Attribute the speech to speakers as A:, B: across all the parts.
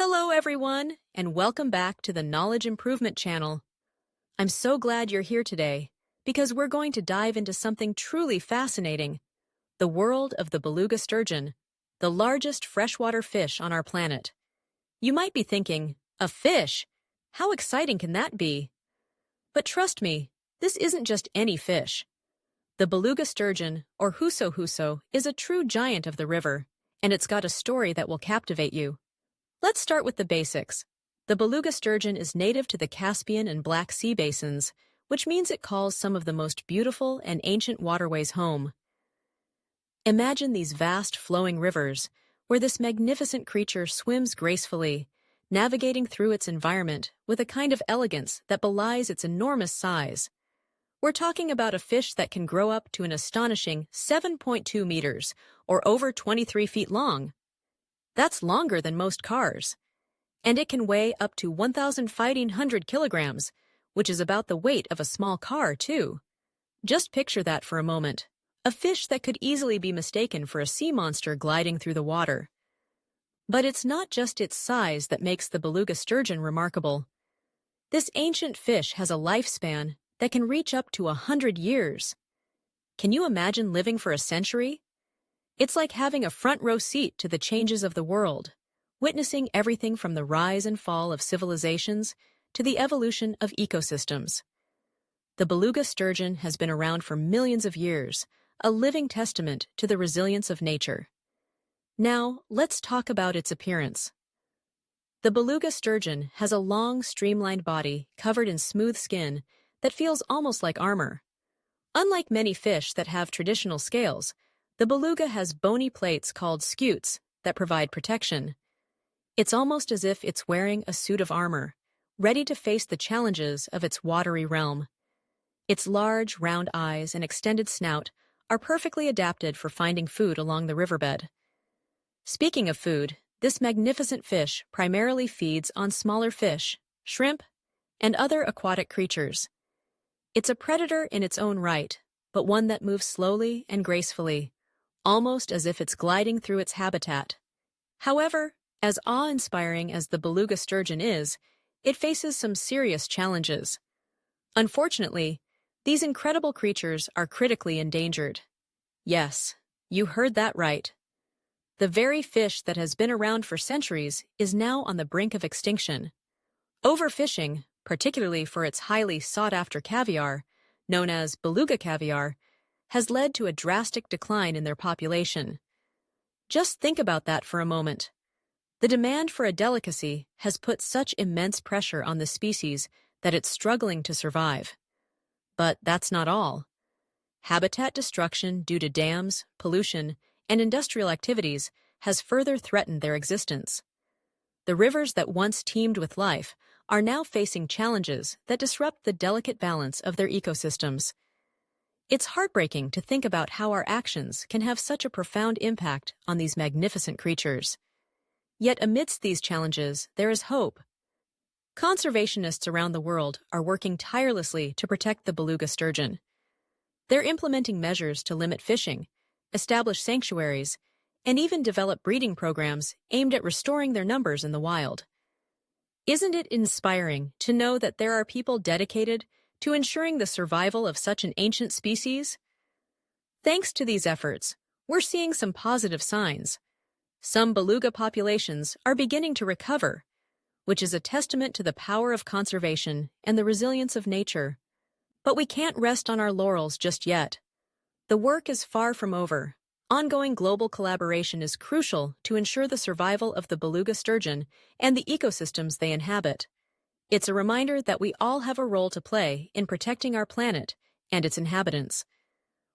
A: Hello, everyone, and welcome back to the Knowledge Improvement channel. I'm so glad you're here today because we're going to dive into something truly fascinating, the world of the beluga sturgeon, the largest freshwater fish on our planet. You might be thinking, a fish? How exciting can that be? But trust me, this isn't just any fish. The beluga sturgeon, or huso, is a true giant of the river, and it's got a story that will captivate you. Let's start with the basics. The beluga sturgeon is native to the Caspian and Black Sea basins, which means it calls some of the most beautiful and ancient waterways home. Imagine these vast flowing rivers, where this magnificent creature swims gracefully, navigating through its environment with a kind of elegance that belies its enormous size. We're talking about a fish that can grow up to an astonishing 7.2 meters, or over 23 feet long. That's longer than most cars. And it can weigh up to 1,500 kilograms, which is about the weight of a small car, too. Just picture that for a moment. A fish that could easily be mistaken for a sea monster gliding through the water. But it's not just its size that makes the beluga sturgeon remarkable. This ancient fish has a lifespan that can reach up to 100 years. Can you imagine living for a century? It's like having a front-row seat to the changes of the world, witnessing everything from the rise and fall of civilizations to the evolution of ecosystems. The beluga sturgeon has been around for millions of years, a living testament to the resilience of nature. Now, let's talk about its appearance. The beluga sturgeon has a long, streamlined body covered in smooth skin that feels almost like armor. Unlike many fish that have traditional scales, the beluga has bony plates called scutes that provide protection. It's almost as if it's wearing a suit of armor, ready to face the challenges of its watery realm. Its large, round eyes and extended snout are perfectly adapted for finding food along the riverbed. Speaking of food, this magnificent fish primarily feeds on smaller fish, shrimp, and other aquatic creatures. It's a predator in its own right, but one that moves slowly and gracefully, almost as if it's gliding through its habitat. However, as awe-inspiring as the beluga sturgeon is, it faces some serious challenges. Unfortunately, these incredible creatures are critically endangered. Yes, you heard that right. The very fish that has been around for centuries is now on the brink of extinction. Overfishing, particularly for its highly sought-after caviar, known as beluga caviar, has led to a drastic decline in their population. Just think about that for a moment. The demand for a delicacy has put such immense pressure on the species that it's struggling to survive. But that's not all. Habitat destruction due to dams, pollution, and industrial activities has further threatened their existence. The rivers that once teemed with life are now facing challenges that disrupt the delicate balance of their ecosystems. It's heartbreaking to think about how our actions can have such a profound impact on these magnificent creatures. Yet amidst these challenges, there is hope. Conservationists around the world are working tirelessly to protect the beluga sturgeon. They're implementing measures to limit fishing, establish sanctuaries, and even develop breeding programs aimed at restoring their numbers in the wild. Isn't it inspiring to know that there are people dedicated to ensuring the survival of such an ancient species? Thanks to these efforts, we're seeing some positive signs. Some beluga populations are beginning to recover, which is a testament to the power of conservation and the resilience of nature. But we can't rest on our laurels just yet. The work is far from over. Ongoing global collaboration is crucial to ensure the survival of the beluga sturgeon and the ecosystems they inhabit. It's a reminder that we all have a role to play in protecting our planet and its inhabitants.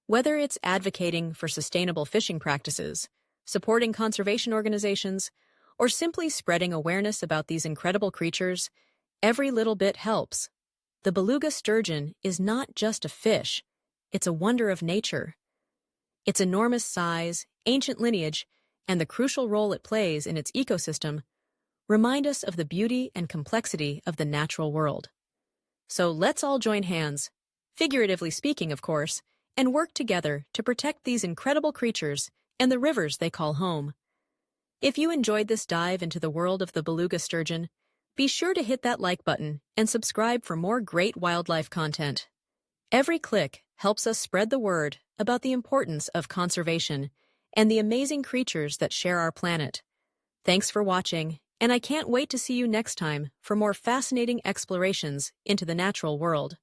A: Whether it's advocating for sustainable fishing practices, supporting conservation organizations, or simply spreading awareness about these incredible creatures, every little bit helps. The beluga sturgeon is not just a fish, it's a wonder of nature. Its enormous size, ancient lineage, and the crucial role it plays in its ecosystem remind us of the beauty and complexity of the natural world. So let's all join hands, figuratively speaking, of course, and work together to protect these incredible creatures and the rivers they call home. If you enjoyed this dive into the world of the beluga sturgeon, be sure to hit that like button and subscribe for more great wildlife content. Every click helps us spread the word about the importance of conservation and the amazing creatures that share our planet. Thanks for watching, and I can't wait to see you next time for more fascinating explorations into the natural world.